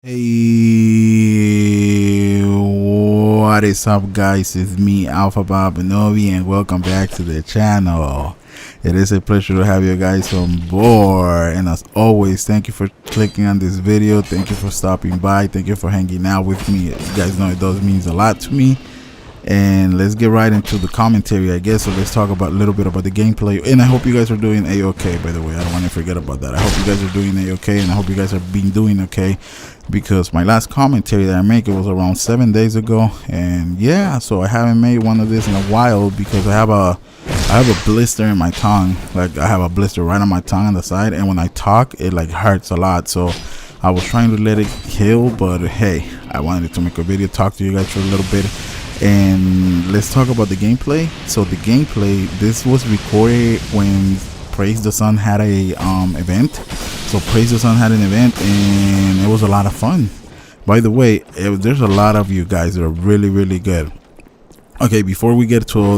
Hey, what is up, guys? It's me, Alpha Bob Novi, and welcome back to the channel. It is a pleasure to have you guys on board, and as always, thank you for clicking on this video. Thank you for stopping by. Thank you for hanging out with me. You guys know it does means a lot to me. And let's get right into the commentary, I guess. So let's talk about a little bit about the gameplay, and I hope you guys are doing a-okay. By the way, I don't want to forget about that. I hope you guys are doing a-okay, and I hope you guys have been doing okay, because my last commentary that I made, it was around 7 days ago, and yeah, so I haven't made one of this in a while because I have a blister in my tongue. Like, I have a blister right on my tongue on the side, and when I talk, it like hurts a lot. So I was trying to let it heal, but hey, I wanted to make a video, talk to you guys for a little bit. And let's talk about the gameplay. So the gameplay, this was recorded when Praise the Sun had a event. So Praise the Sun had an event, and it was a lot of fun. By the way, there's a lot of you guys that are really good. Okay, before we get to all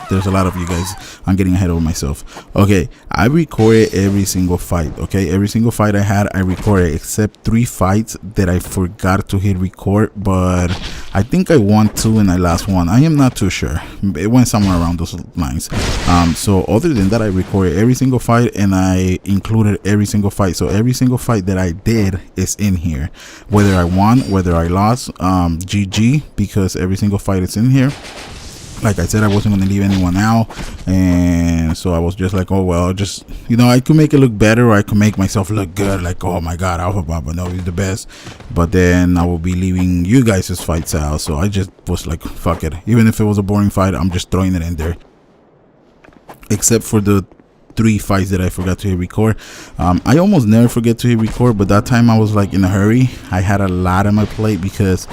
there's a lot of you guys. I'm getting ahead of myself. Okay, I recorded every single fight. Okay, every single fight I had, I recorded, except 3 fights that I forgot to hit record. But I think I won 2 and I lost 1. I am not too sure. It went somewhere around those lines. So other than that, I recorded every single fight, and I included every single fight. So every single fight that I did is in here. Whether I won, whether I lost, GG, because every single fight is in here. Like I said, I wasn't going to leave anyone out, and so I was just like, oh well, just, you know, I could make it look better, or I could make myself look good, like, oh my god, Alpha Baba, no, he's the best. But then I will be leaving you guys' fights out, so I just was like, fuck it. Even if it was a boring fight, I'm just throwing it in there, except for the 3 fights that I forgot to hit record. I almost never forget to hit record, but that time I was like in a hurry. I had a lot on my plate because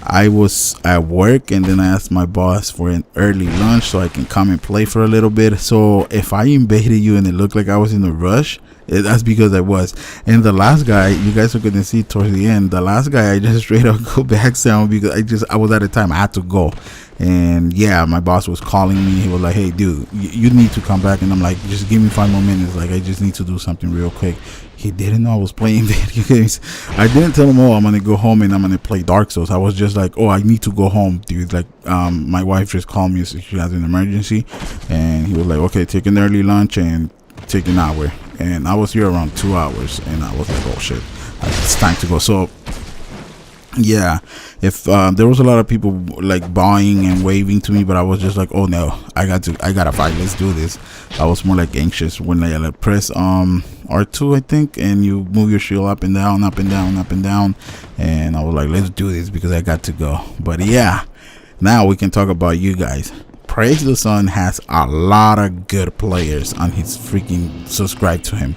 I was at work, and then I asked my boss for an early lunch so I can come and play for a little bit. So if I invaded you and it looked like I was in a rush, that's because I was. And the last guy, you guys are gonna see towards the end, the last guy, I just straight up go back down because I was at a time I had to go. And yeah, my boss was calling me. He was like, hey dude, you need to come back. And I'm like, just give me 5 more minutes, like I just need to do something real quick. He didn't know I was playing video games. I didn't tell him, oh, I'm gonna go home and I'm gonna play Dark Souls. I was just like, oh, I need to go home, dude. Like, my wife just called me, so she has an emergency. And he was like, okay, take an early lunch and take an hour. And I was here around 2 hours, and I was like, oh shit, it's time to go. So yeah, if there was a lot of people like bowing and waving to me, but I was just like, oh no, I gotta fight, let's do this. I was more like anxious when I like, press R2, I think, and you move your shield up and down, up and down, up and down, and I was like, let's do this because I got to go. But yeah, now we can talk about you guys. Praise the Sun has a lot of good players on his freaking subscribe to him.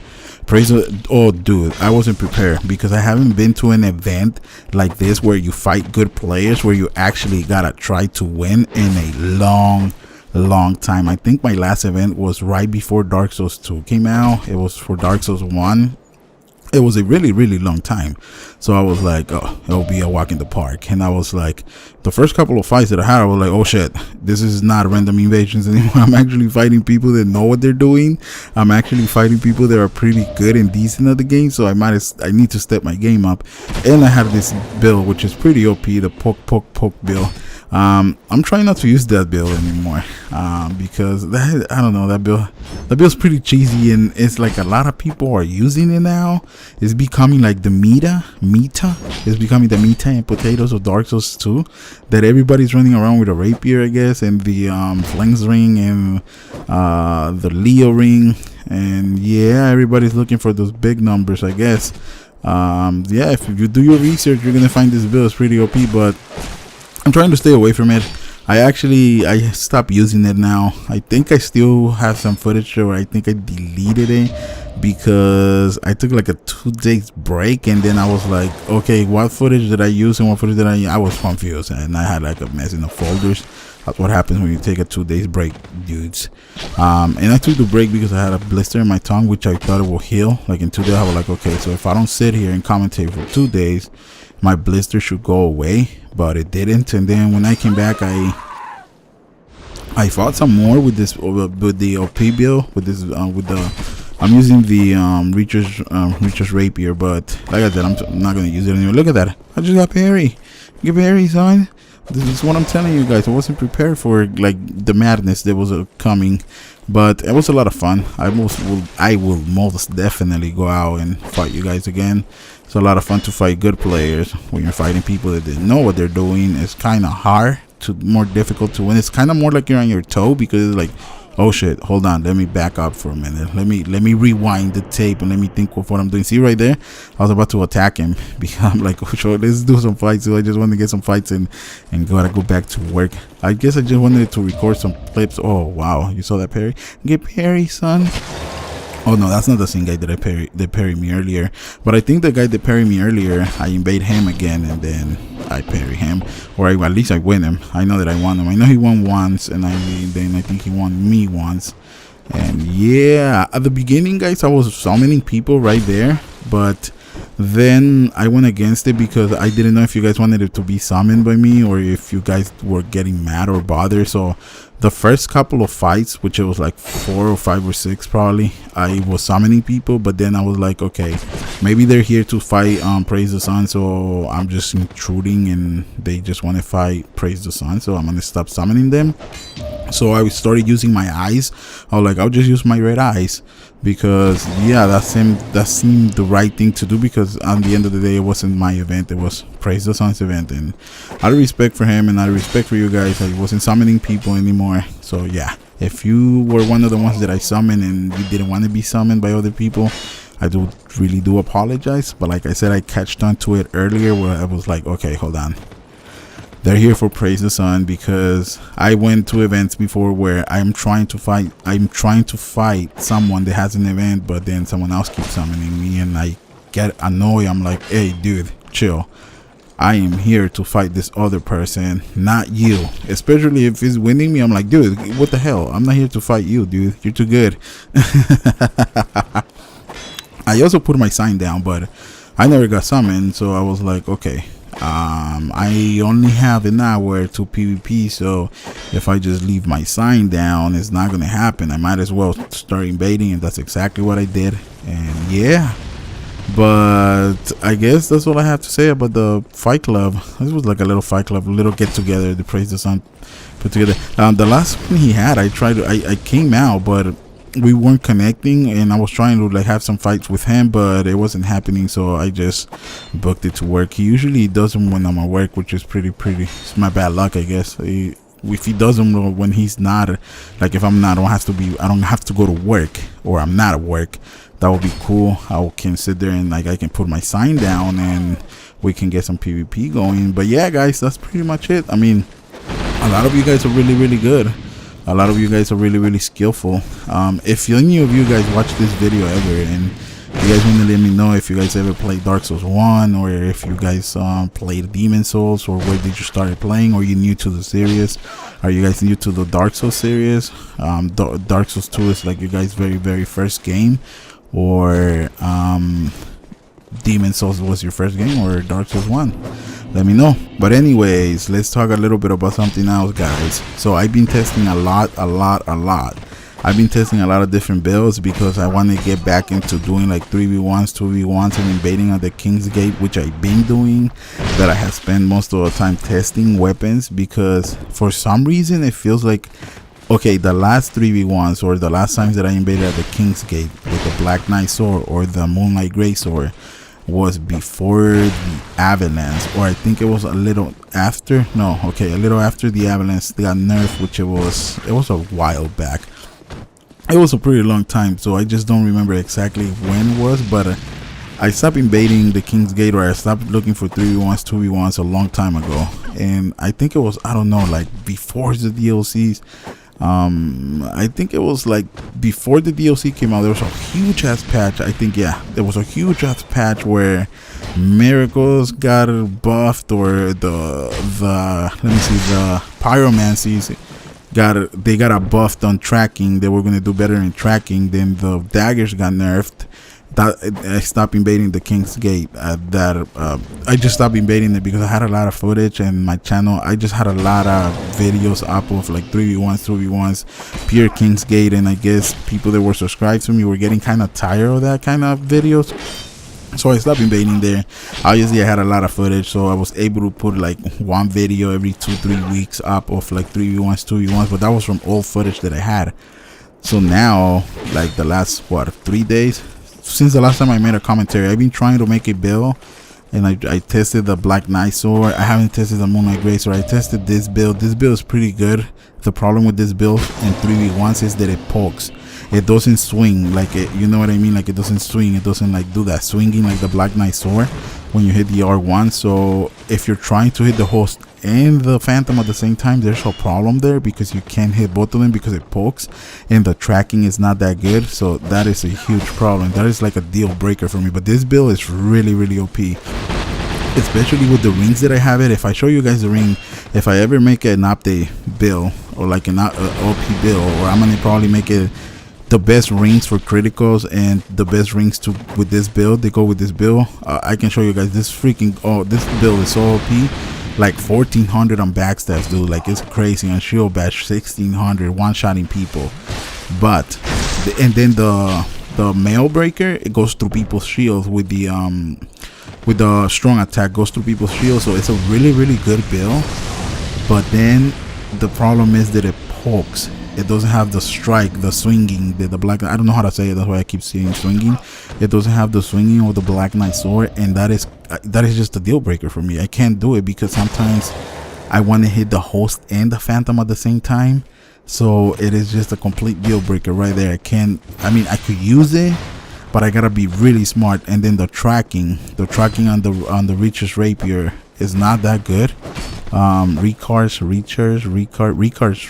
Oh dude, I wasn't prepared because I haven't been to an event like this where you fight good players, where you actually gotta try to win in a long time. I think my last event was right before Dark Souls 2 came out. It was for Dark Souls 1. It was a really long time. So I was like, oh, it'll be a walk in the park. And I was like, the first couple of fights that I had, I was like, oh shit, this is not random invasions anymore. I'm actually fighting people that know what they're doing. I'm actually fighting people that are pretty good and decent at the game. So I need to step my game up. And I have this build which is pretty OP, the poke build. I'm trying not to use that build anymore, because I don't know, that build's pretty cheesy, and it's like a lot of people are using it now. It's becoming like the meta. It's becoming the meta and potatoes of Dark Souls 2, that everybody's running around with a rapier, I guess, and the flanks ring and the Leo ring, and yeah, everybody's looking for those big numbers, I guess. Yeah, if you do your research, you're gonna find this build is pretty OP, but I'm trying to stay away from it. I stopped using it now. I think I still have some footage, or I think I deleted it because I took like a 2 days break, and then I was like, okay, what footage did I use and what footage did I was confused, and I had like a mess in the folders. That's what happens when you take a 2 days break, dudes. And I took the break because I had a blister in my tongue, which I thought it will heal. Like in 2 days, I was like, okay, so if I don't sit here and commentate for 2 days, my blister should go away, but it didn't. And then when I came back, I fought some more with this, with the OP build, with this, with the I'm using the Reacher's Rapier, but like I said, I'm not gonna use it anymore. Look at that! I just got parry. Get parry, son. This is what I'm telling you guys. I wasn't prepared for like the madness that was coming, but it was a lot of fun. I will most definitely go out and fight you guys again. It's a lot of fun to fight good players when you're fighting people that didn't know what they're doing. It's kind of hard to more difficult to win. It's kind of more like you're on your toe, because it's like, oh shit, hold on, let me back up for a minute, let me rewind the tape and let me think of what I'm doing. See right there, I was about to attack him because I'm like, oh sure, let's do some fights. So I just wanted to get some fights and gotta go back to work. I guess I just wanted to record some clips. Oh wow, you saw that parry? Get parry, son. Oh no, that's not the same guy that parried me earlier. But I think the guy that parried me earlier, I invade him again and then I parry him, or at least I win him. I know that I won him. I know he won once, and then I think he won me once. And yeah, at the beginning, guys, I was summoning people right there, but then I went against it because I didn't know if you guys wanted it to be summoned by me or if you guys were getting mad or bothered. So the first couple of fights, which it was like 4 or 5 or 6 probably, I was summoning people, but then I was like, okay, maybe they're here to fight Praise the Sun, so I'm just intruding and they just want to fight Praise the Sun, so I'm gonna stop summoning them. So I started using my eyes. I was like, I'll just use my red eyes, because yeah, that seemed the right thing to do, because at the end of the day, it wasn't my event, it was Praise the Sun's event, and out of respect for him and out of respect for you guys, I wasn't summoning people anymore. So yeah, if you were one of the ones that I summoned and you didn't want to be summoned by other people, I really do apologize. But like I said, I catched on to it earlier where I was like, okay, hold on, they're here for Praise the Sun, because I went to events before where I'm trying to fight someone that has an event, but then someone else keeps summoning me and I get annoyed. I'm like, hey dude, chill, I am here to fight this other person, not you. Especially if he's winning me, I'm like, dude, what the hell, I'm not here to fight you, dude, you're too good. I also put my sign down, but I never got summoned, so I was like, okay, I only have an hour to PvP, so if I just leave my sign down, it's not gonna happen. I might as well start invading, and that's exactly what I did. And yeah, but I guess that's all I have to say about the fight club. This was like a little fight club, a little get together to Praise the Sun put together. The last one he had, I came out, but we weren't connecting, and I was trying to like have some fights with him, but it wasn't happening, so I just booked it to work. He usually does them when I'm at work, which is pretty it's my bad luck, I guess. If he does them when he's not, like if I'm not, I don't have to go to work, or I'm not at work, that would be cool. I can sit there and like I can put my sign down and we can get some PvP going. But yeah, guys, that's pretty much it. I mean, a lot of you guys are really good. A lot of you guys are really skillful. If any of you guys watch this video ever and you guys want to let me know if you guys ever played Dark Souls 1, or if you guys played Demon Souls, or where did you start playing, or you new to the series, are you guys new to the Dark Souls series? Dark Souls 2 is like you guys very first game, or Demon Souls was your first game, or Dark Souls 1? Let me know. But anyways, let's talk a little bit about something else, guys. So I've been testing a lot. I've been testing a lot of different builds, because I want to get back into doing like 3v1s, 2v1s, and invading on the King's Gate, which I've been doing, that I have spent most of the time testing weapons, because for some reason it feels like, okay, the last 3v1s, or the last times that I invaded at the King's Gate with the Black Knight sword or the Moonlight Grey sword, was before the Avalanche, or I think it was a little after. No, okay, a little after the Avalanche got nerfed, which it was a while back. It was a pretty long time, so I just don't remember exactly when it was, but I stopped invading the King's Gate, or I stopped looking for 3v1s, 2v1s a long time ago. And I think it was, I don't know, like before the DLCs. I think it was like before the DLC came out, there was a huge ass patch. I think, yeah, there was a huge ass patch where Miracles got buffed, or the let me see, the Pyromancies got a buffed on tracking. They were going to do better in tracking. Then the daggers got nerfed, that I stopped invading the King's Gate. I just stopped invading it because I had a lot of footage, and my channel, I just had a lot of videos up of like 3v1s, 2v1s, pure King's Gate, and I guess people that were subscribed to me were getting kind of tired of that kind of videos. So I stopped invading there. Obviously I had a lot of footage, so I was able to put like one video every 2-3 weeks up of like 3v1s, 2v1s, but that was from old footage that I had. So now, like the last, what, 3 days since the last time I made a commentary, I've been trying to make a build, and I tested the Black Knight sword. I haven't tested the Moonlight Grey sword. I tested this build. This build is pretty good. The problem with this build in 3v1s is that it pokes. It doesn't swing like it, you know what I mean? Like it doesn't swing. It doesn't like do that swinging like the Black Knight sword when you hit the R1. So if you're trying to hit the host and the Phantom at the same time, there's a problem there because you can't hit both of them because it pokes, and the tracking is not that good. So that is a huge problem. That is like a deal breaker for me. But this build is really, really OP, especially with the rings that I have it. If I show you guys the ring, if I ever make an update build or like an OP build, or I'm gonna probably make it the best rings for criticals and the best rings to with this build, they go with this build. I can show you guys this freaking, oh, this build is so OP. Like 1400 on backstabs, dude. Like it's crazy. On shield bash 1600, one-shotting people. But and then the mail breaker, it goes through people's shields with the strong attack, goes through people's shields. So it's a really, really good build. But then the problem is that it pokes. It doesn't have the strike, the swinging, the Black, I don't know how to say it, that's why I keep saying swinging. It doesn't have the swinging of the Black Knight sword, and that is just a deal breaker for me. I can't do it because sometimes I want to hit the host and the Phantom at the same time. So it is just a complete deal breaker right there. I mean I could use it, but I gotta be really smart. And then the tracking on the Reacher's Rapier is not that good. Ricard's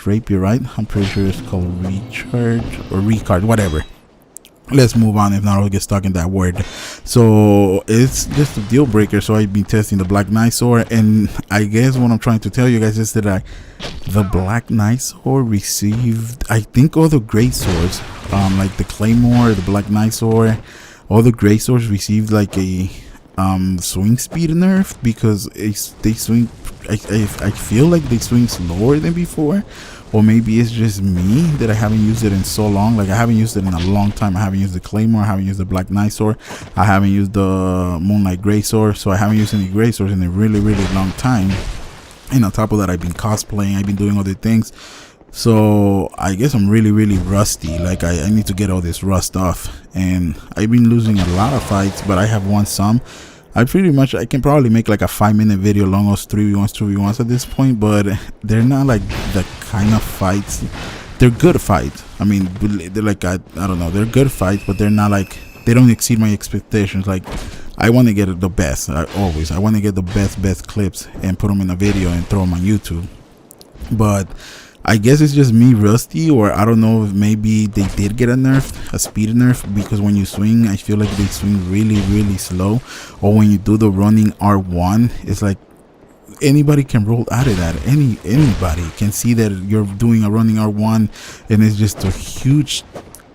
Rapier, right? I'm pretty sure it's called Recharge or Ricard, whatever. Let's move on, if not I'll get stuck in that word. So it's just a deal breaker. So I've been testing the Black Knight sword, and I guess what I'm trying to tell you guys is that the Black Knight sword received, I think, all the great swords, like the Claymore, the Black Knight sword, all the great swords received like a swing speed nerf, because they swing, I feel like they swing slower than before, or maybe it's just me that I haven't used it in so long. Like I haven't used it in a long time. I haven't used the Claymore, I haven't used the Black Knight sword, I haven't used the Moonlight Grey sword, so I haven't used any Grey swords in a really, really long time. And on top of that, I've been cosplaying, I've been doing other things, so I guess I'm really, really rusty. Like I need to get all this rust off, and I've been losing a lot of fights, but I have won some. I can probably make like a 5-minute video long of 3v1s, 2v1s at this point, but they're not like the kind of fights. They're good fights. I mean, they're like, I don't know, they're good fights, but they're not like, they don't exceed my expectations. Like I want to get the best. I want to get the best clips and put them in a video and throw them on YouTube. But I guess it's just me rusty, or I don't know if maybe they did get a speed nerf, because when you swing, I feel like they swing really, really slow. Or when you do the running R1, it's like anybody can roll out of that. Anybody can see that you're doing a running R1, and it's just a huge,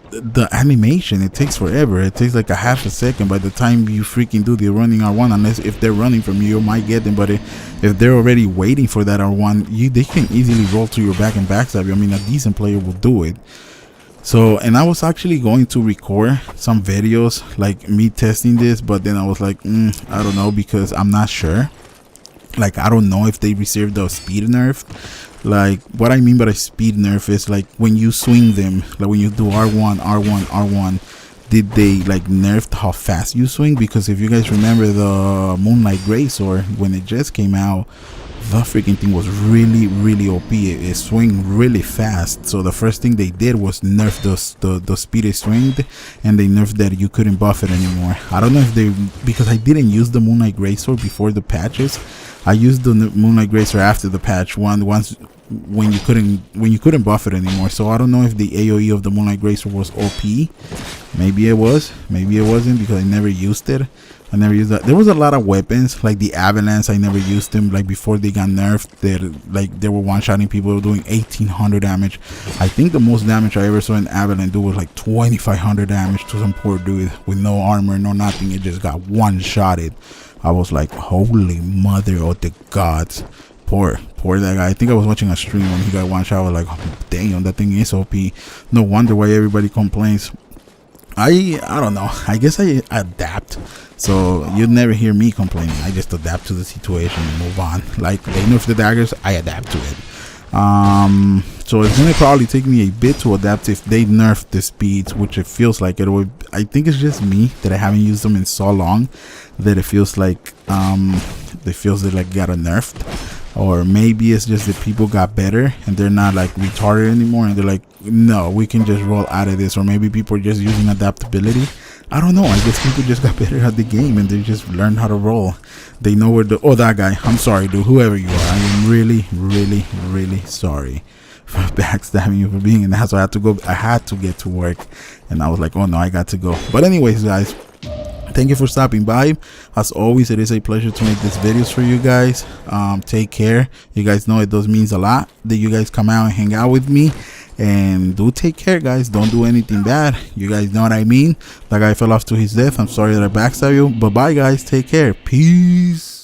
the animation, it takes forever. It takes like a half a second by the time you freaking do the running R1, unless if they're running from you might get them. But if they're already waiting for that R1, they can easily roll to your back and backstab you. I mean, a decent player will do it. So, and I was actually going to record some videos like me testing this, but then I was like, I don't know, because I'm not sure. Like I don't know if they received the speed nerf. Like what I mean by a speed nerf is like when you swing them, like when you do R1, did they like nerf how fast you swing? Because if you guys remember the Moonlight Grey sword, when it just came out, the freaking thing was really, really OP. It swung really fast. So the first thing they did was nerf the speed it swinged, and they nerfed that you couldn't buff it anymore. I don't know if they, because I didn't use the Moonlight Grey sword before the patches. I used the Moonlight Grey sword after the patch once when you couldn't buff it anymore. So I don't know if the AoE of the Moonlight Grey sword was OP. Maybe it was, maybe it wasn't, because I never used it. I never used that. There was a lot of weapons like the avalanche. I never used them like before they got nerfed. They were one-shotting people. They were doing 1800 damage. I think the most damage I ever saw an avalanche do was like 2500 damage to some poor dude with no armor, no nothing. It just got one-shotted. I was like, holy mother of the gods. Poor that guy. I think I was watching a stream when he got one shot. I was like, oh, damn, that thing is OP. No wonder why everybody complains. I don't know. I guess I adapt. So you'll never hear me complaining. I just adapt to the situation and move on. Like they nerf the daggers, I adapt to it. So it's gonna probably take me a bit to adapt if they nerf the speeds, which it feels like it would. I think it's just me that I haven't used them in so long that it feels like they like got nerfed. Or maybe it's just that people got better and they're not like retarded anymore, and they're like, no, we can just roll out of this. Or maybe people are just using adaptability. I don't know. I guess people just got better at the game and they just learned how to roll. They know where the, oh, that guy, I'm sorry, dude, whoever you are, I am really, really, really sorry for backstabbing you, for being in the house. So I had to get to work, and I was like, oh no, I got to go. But anyways, guys, thank you for stopping by. As always, it is a pleasure to make these videos for you guys. Take care. You guys know it does means a lot that you guys come out and hang out with me. And do take care, guys. Don't do anything bad. You guys know what I mean. That guy fell off to his death. I'm sorry that I backstabbed you. But bye, guys. Take care. Peace.